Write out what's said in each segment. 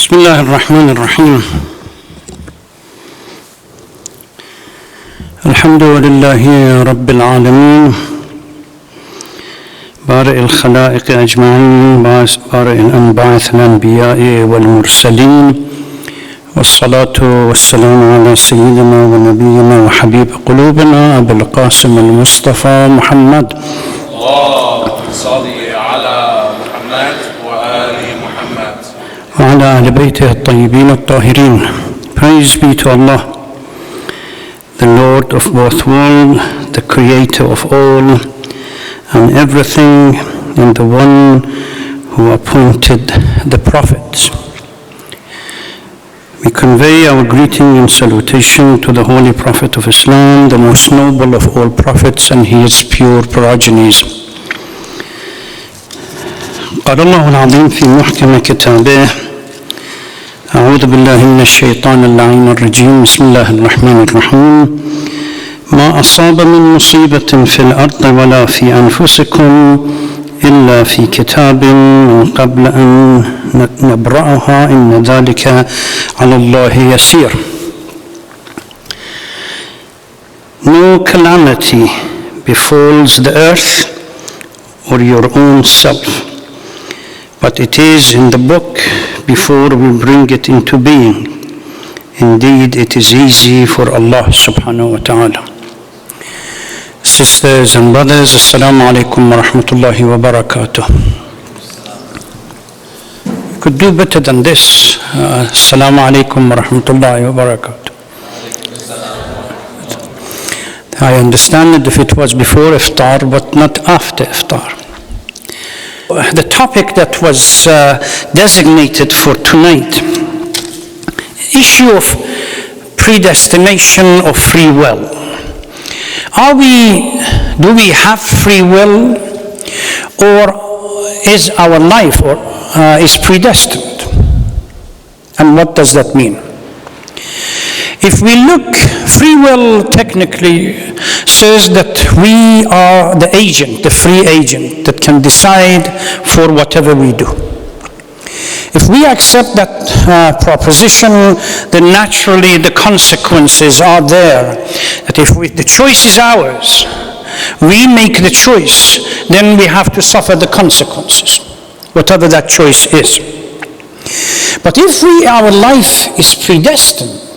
بسم الله الرحمن الرحيم. الحمد لله رب العالمين بارئ الخلائق أجمعين بارئ الأنباعث الأنبياء والمرسلين والصلاة والسلام على سيدنا ونبينا وحبيب قلوبنا أبي القاسم المصطفى محمد. اللهم صل على محمد وآل محمد وعلى أهل بيته الطيبين الطاهرين. Praise be to Allah, the Lord of both worlds, the Creator of all and everything, and the one who appointed the prophets. We convey our greeting and salutation to the Holy Prophet of Islam, the most noble of all prophets and his pure progenies. قال الله العظيم في محكم كتابه: أعوذ بالله من الشيطان اللعين الرجيم. بسم الله الرحمن الرحيم. ما أصاب من مصيبة في الأرض ولا في أنفسكم إلا في كتاب من قبل أن نبرأها إن ذلك على الله يسير. No calamity befalls the earth or your own self, but it is in the book before we bring it into being. Indeed, it is easy for Allah subhanahu wa ta'ala. Sisters and brothers, Assalamu alaikum wa rahmatullahi wa barakatuh. You could do better than this. Assalamu alaikum wa rahmatullahi wa barakatuh. I understand it if it was before iftar, but not after iftar. The topic that was designated for tonight, issue of predestination of free will. Do we have free will, or is our life is predestined? And what does that mean? If we look, free will technically says that we are the agent, the free agent that can decide for whatever we do. If we accept that proposition, then naturally the consequences are there. That if the choice is ours, we make the choice, then we have to suffer the consequences, whatever that choice is. But if our life is predestined,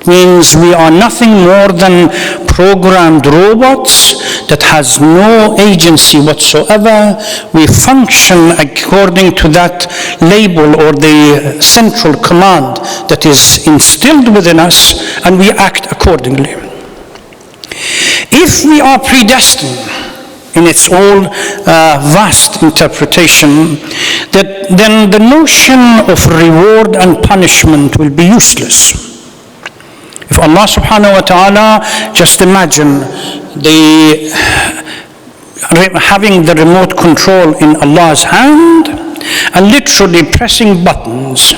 means we are nothing more than programmed robots that has no agency whatsoever. We function according to that label or the central command that is instilled within us, and we act accordingly. If we are predestined in its all vast interpretation, then the notion of reward and punishment will be useless. If Allah subhanahu wa ta'ala, just imagine having the remote control in Allah's hand and literally pressing buttons,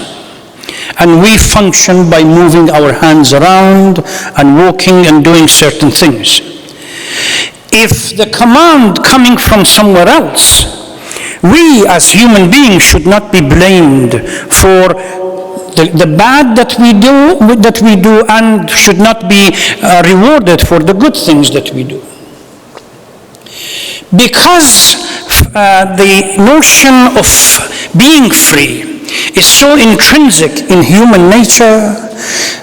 and we function by moving our hands around and walking and doing certain things. If the command coming from somewhere else, we as human beings should not be blamed for the bad that we do and should not be rewarded for the good things that we do. Because the notion of being free is so intrinsic in human nature,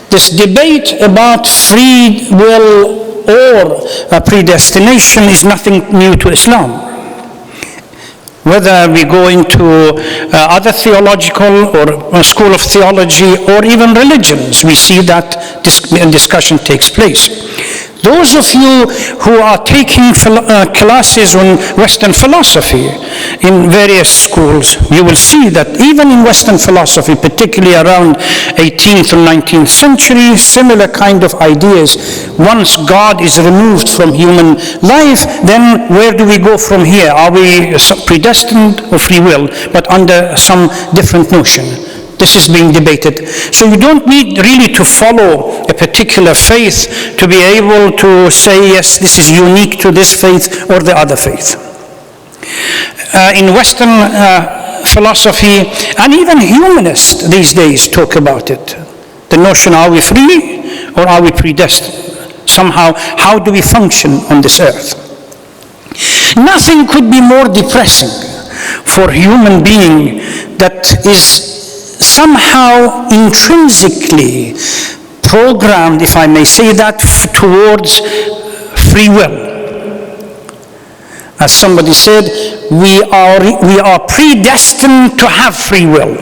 this debate about free will or predestination is nothing new to Islam. Whether we go into other theological or school of theology or even religions, we see that discussion takes place. Those of you who are taking classes on Western philosophy in various schools, you will see that even in Western philosophy, particularly around 18th or 19th century, similar kind of ideas. Once God is removed from human life, then where do we go from here? Are we predestined or free will, but under some different notion? This is being debated. So you don't need really to follow a particular faith to be able to say, yes, this is unique to this faith or the other faith. In Western philosophy, and even humanists these days talk about it. The notion, are we free or are we predestined? Somehow, how do we function on this earth? Nothing could be more depressing for a human being that is somehow intrinsically programmed, if I may say that, towards free will. As somebody said, we are predestined to have free will.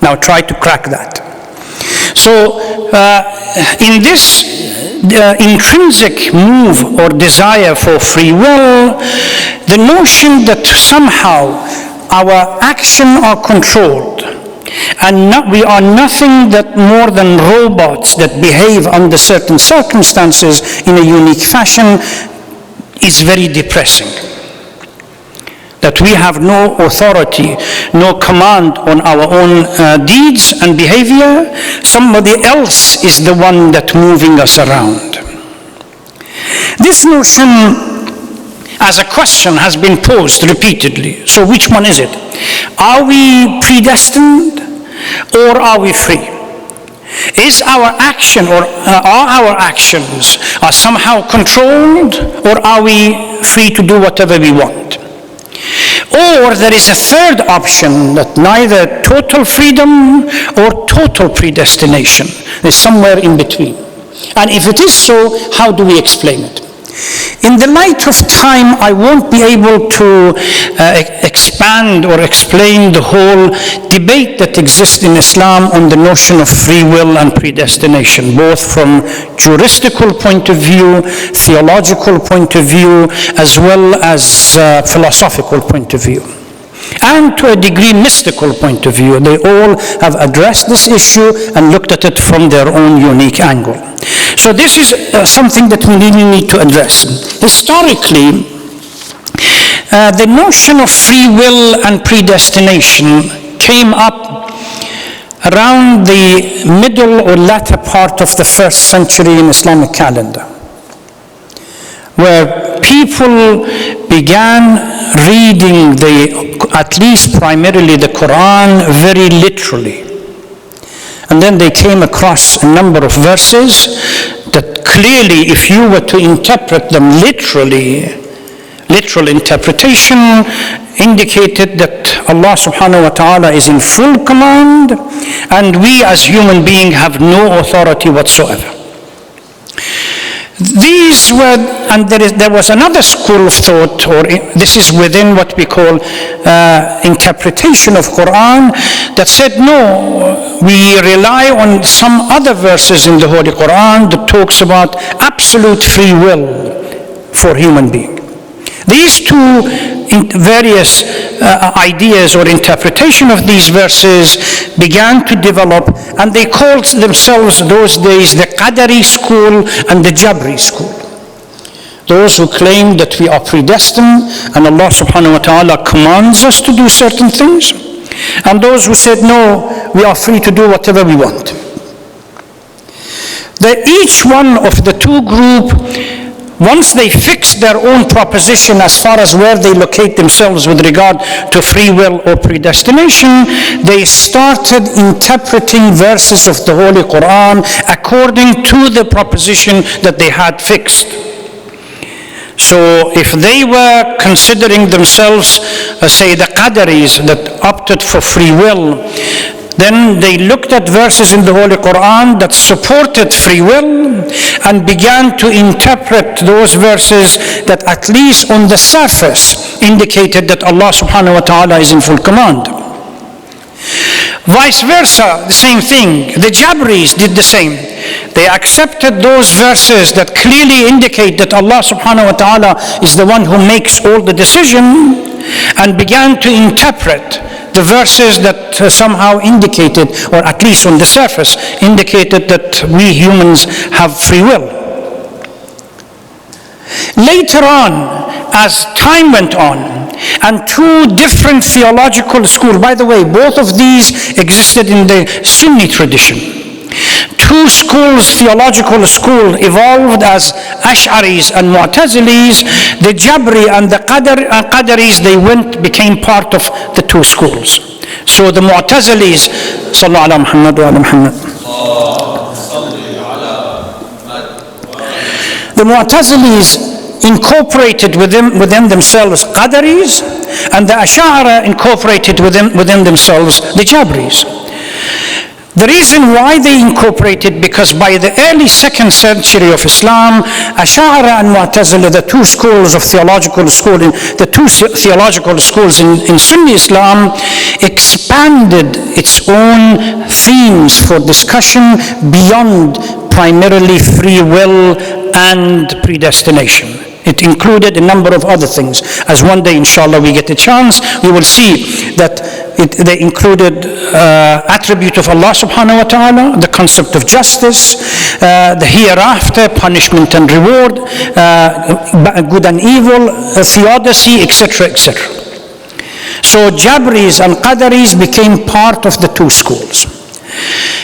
Now try to crack that. So in this intrinsic move or desire for free will, the notion that somehow our actions are controlled and we are nothing that more than robots that behave under certain circumstances in a unique fashion is very depressing. That we have no authority, no command on our own deeds and behavior. Somebody else is the one that's moving us around. This notion, as a question, has been posed repeatedly. So which one is it? Are we predestined or are we free? Is our action or are our actions somehow controlled, or are we free to do whatever we want? Or there is a third option, that neither total freedom or total predestination. There's somewhere in between. And if it is so, how do we explain it? In the light of time, I won't be able to expand or explain the whole debate that exists in Islam on the notion of free will and predestination, both from juristical point of view, theological point of view, as well as philosophical point of view. And to a degree, mystical point of view. They all have addressed this issue and looked at it from their own unique angle. So this is something that we really need to address. Historically, the notion of free will and predestination came up around the middle or latter part of the 1st century in Islamic calendar, where people began reading at least primarily the Quran very literally. And then they came across a number of verses that clearly, if you were to interpret them literally, literal interpretation indicated that Allah subhanahu wa ta'ala is in full command and we as human beings have no authority whatsoever. These were, and there was another school of thought, or this is within what we call interpretation of Quran, that said, no, we rely on some other verses in the Holy Quran that talks about absolute free will for human being. These two various ideas or interpretation of these verses began to develop, and they called themselves those days the Qadari school and the Jabri school. Those who claimed that we are predestined and Allah subhanahu wa ta'ala commands us to do certain things, and those who said no, we are free to do whatever we want. Each one of the two groups, once they fixed their own proposition as far as where they locate themselves with regard to free will or predestination, they started interpreting verses of the Holy Quran according to the proposition that they had fixed. So if they were considering themselves, say the Qadaris that opted for free will, then they looked at verses in the Holy Quran that supported free will and began to interpret those verses that at least on the surface indicated that Allah subhanahu wa ta'ala is in full command. Vice versa, the same thing. The Jabris did the same. They accepted those verses that clearly indicate that Allah subhanahu wa ta'ala is the one who makes all the decision, and began to interpret the verses that somehow indicated, or at least on the surface, indicated that we humans have free will. Later on, as time went on, and two different theological schools, by the way, both of these existed in the Sunni tradition. Two two schools, theological school, evolved as Ash'aris and Mu'tazilis. The Jabri and the Qadaris, they became part of the two schools. So the Mu'tazilis, Sallallahu ala Muhammad wa ala Muhammad. The Mu'tazilis incorporated within themselves Qadaris, and the Ash'ara incorporated within themselves the Jabris. The reason why they incorporated, because by the early 2nd century of Islam, Ash'ara and Mu'tazila, the two schools of theological school, the two theological schools in Sunni Islam, expanded its own themes for discussion beyond primarily free will and predestination. It included a number of other things. As one day, inshallah, we get a chance, we will see that they included attribute of Allah subhanahu wa ta'ala, the concept of justice, the hereafter, punishment and reward, good and evil, theodicy, etc., etc. So Jabris and Qadaris became part of the two schools.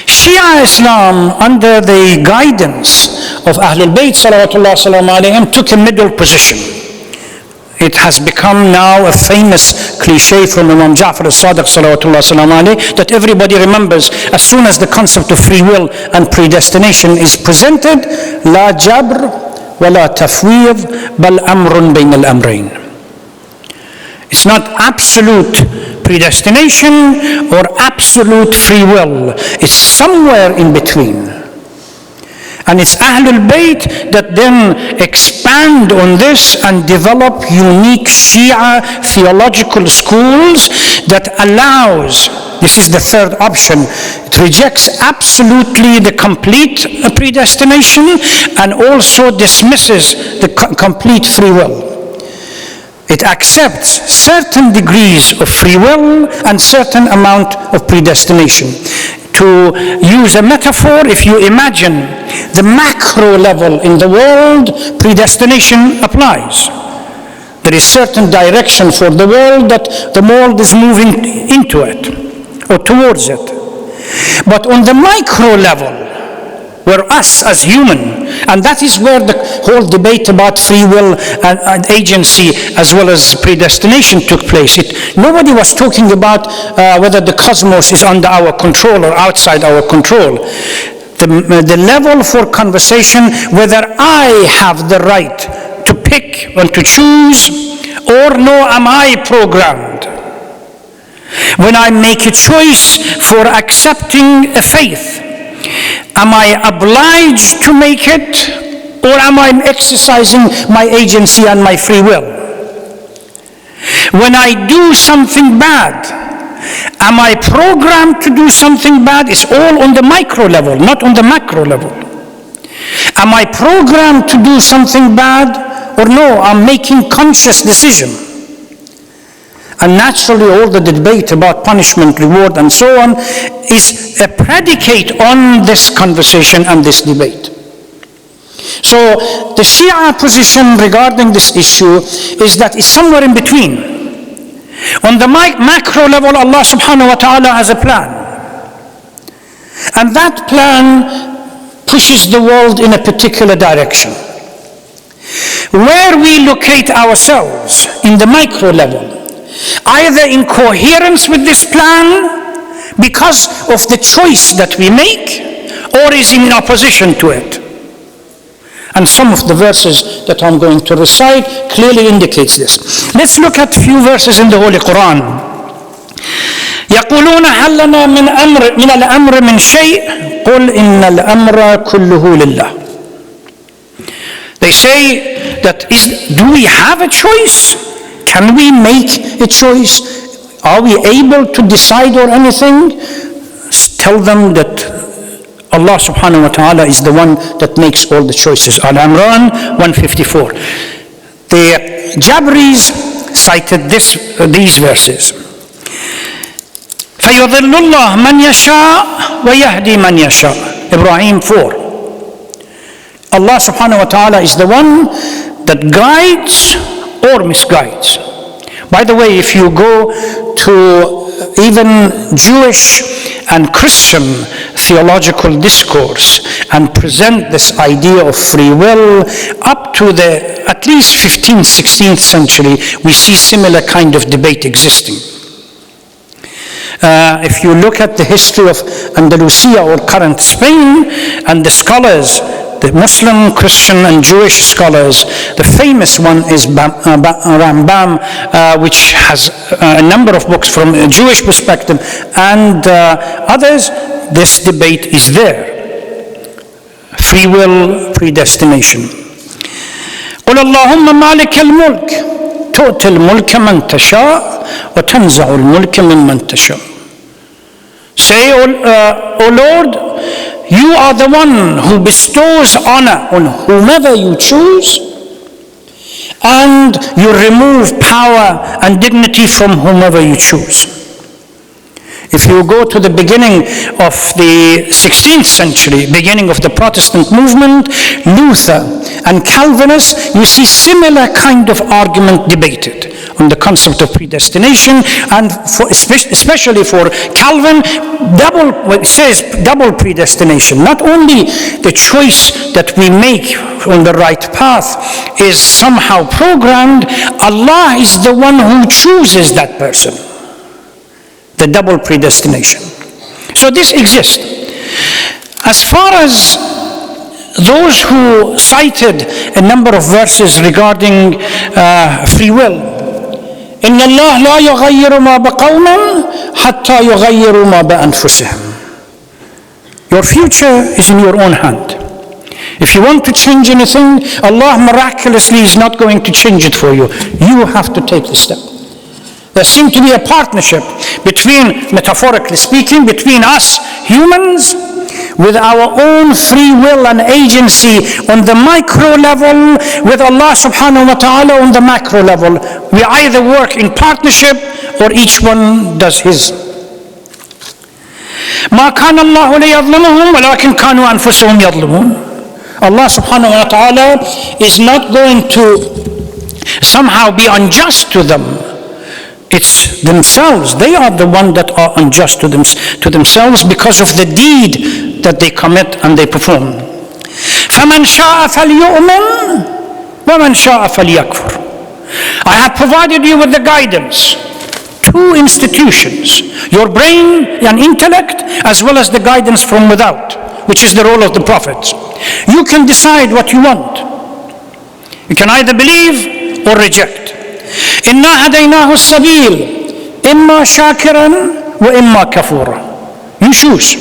Shia Islam, under the guidance of Ahlul Bayt salawatullah salam alayhim, took a middle position. It has become now a famous cliche from Imam Ja'far al-Sadiq salawatullah salam alayhi that everybody remembers as soon as the concept of free will and predestination is presented. La jabr wa la tafwid bal amrun bayn al-amrayn. It's not absolute predestination or absolute free will. It's somewhere in between. And it's Ahlul Bayt that then expand on this and develop unique Shia theological schools that allows, this is the third option, it rejects absolutely the complete predestination and also dismisses the complete free will. It accepts certain degrees of free will and certain amount of predestination. To use a metaphor, if you imagine the macro level in the world, predestination applies. There is certain direction for the world that the world is moving into it or towards it. But on the micro level, we're us as human, and that is where the whole debate about free will and agency as well as predestination took place. Nobody was talking about whether the cosmos is under our control or outside our control. The level for conversation, whether I have the right to pick and to choose, or no, am I programmed? When I make a choice for accepting a faith, am I obliged to make it, or am I exercising my agency and my free will? When I do something bad, am I programmed to do something bad? It's all on the micro level, not on the macro level. Am I programmed to do something bad, or no, I'm making conscious decision? And naturally, all the debate about punishment, reward, and so on is a predicate on this conversation and this debate. So the Shia position regarding this issue is that it's somewhere in between. On the macro level, Allah subhanahu wa ta'ala has a plan. And that plan pushes the world in a particular direction. Where we locate ourselves in the micro level, either in coherence with this plan because of the choice that we make, or is in opposition to it. And some of the verses that I'm going to recite clearly indicates this. Let's look at a few verses in the Holy Quran. يقولون هل لنا من الأمر من شيء قل إن الأمر كله لله. They say that do we have a choice? Can we make a choice? Are we able to decide or anything? Tell them that Allah subhanahu wa ta'ala is the one that makes all the choices. Al-Imran 154. The Jabris cited these verses. فَيُضِلُّ اللَّهُ مَنْ يَشَاءُ وَيَهْدِي مَنْ يَشَاءُ. Ibrahim 4. Allah subhanahu wa ta'ala is the one that guides or misguides. By the way, if you go to even Jewish and Christian theological discourse and present this idea of free will. Up to the at least 15th, 16th century, we see similar kind of debate existing. If you look at the history of Andalusia or current Spain, and the scholars, the Muslim, Christian, and Jewish scholars, the famous one is Rambam, which has a number of books from a Jewish perspective, and others. This debate is there. Free will, predestination. قل اللهم مالك الملك تؤتي الملك من تشاء وتنزع الملك ممن تشاء. Say, O Lord, you are the one who bestows honor on whomever you choose, and you remove power and dignity from whomever you choose. If you go to the beginning of the 16th century, beginning of the Protestant movement, Luther and Calvinists, you see similar kind of argument debated on the concept of predestination, and especially for Calvin, it says double predestination. Not only the choice that we make on the right path is somehow programmed, Allah is the one who chooses that person. The double predestination. So this exists. As far as those who cited a number of verses regarding free will, إن الله لا يغير ما بقوم حتى يغيروا ما بأنفسهم. Your future is in your own hand. If you want to change anything, Allah miraculously is not going to change it for you. You have to take the step. There seems to be a partnership between, metaphorically speaking, between us humans with our own free will and agency on the micro level, with Allah subhanahu wa ta'ala on the macro level. We either work in partnership or each one does his. ما كان الله ليظلمهم ولكن كانوا أنفسهم يظلمون. Allah subhanahu wa ta'ala is not going to somehow be unjust to them. It's themselves. They are the ones that are unjust to themselves because of the deed that they commit and they perform. فَمَنْ شَاءَ فَلْيُؤْمِنْ وَمَنْ شَاءَ فَلْيَكْفُرْ. I have provided you with the guidance. Two institutions. Your brain and intellect, as well as the guidance from without, which is the role of the prophets. You can decide what you want. You can either believe or reject. إِنَّا هَدَيْنَاهُ السَّبِيلِ إِمَّا شَاكِرًا وَإِمَّا كَفُورًا. You choose.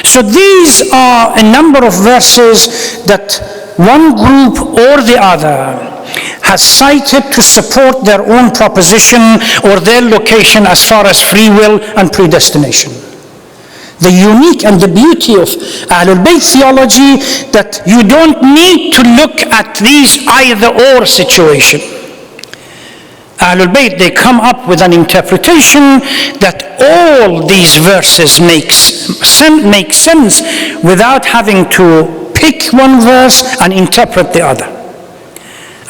So these are a number of verses that one group or the other has cited to support their own proposition or their location as far as free will and predestination. The unique and the beauty of Ahlul Bayt theology, that you don't need to look at these either-or situation. Ahlul Bayt, they come up with an interpretation that all these verses make sense without having to pick one verse and interpret the other.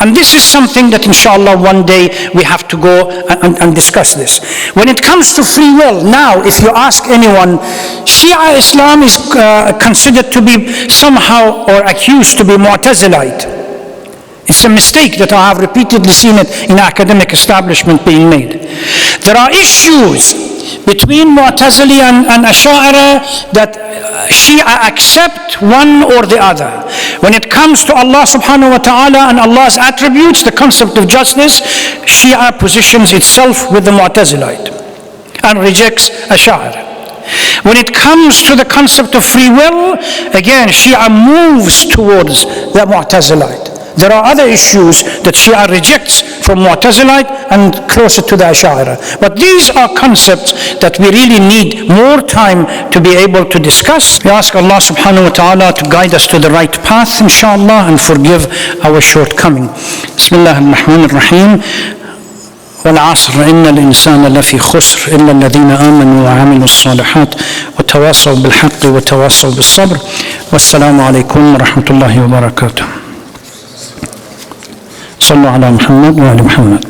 And this is something that inshallah one day we have to go and discuss this. When it comes to free will, now if you ask anyone, Shia Islam is considered to be somehow or accused to be Mu'tazilite. It's a mistake that I have repeatedly seen it in academic establishment being made. There are issues between Mu'tazili and Ash'ari that Shia accept one or the other. When it comes to Allah subhanahu wa ta'ala and Allah's attributes, the concept of justice, Shia positions itself with the Mu'tazilite and rejects Ash'ari. When it comes to the concept of free will, again Shia moves towards the Mu'tazilite. There are other issues that Shia rejects from Mu'tazilite and closer to the Ash'ari. But these are concepts that we really need more time to be able to discuss. We ask Allah subhanahu wa ta'ala to guide us to the right path, inshallah, and forgive our shortcoming. Bismillah ar-Rahman ar-Rahim. والعصر إن الإنسان لفي خسر إلا الذين آمنوا وعملوا الصالحات وتواصوا بالحق وتواصوا بالصبر والسلام عليكم ورحمة الله وبركاته. صلوا على محمد وآل محمد.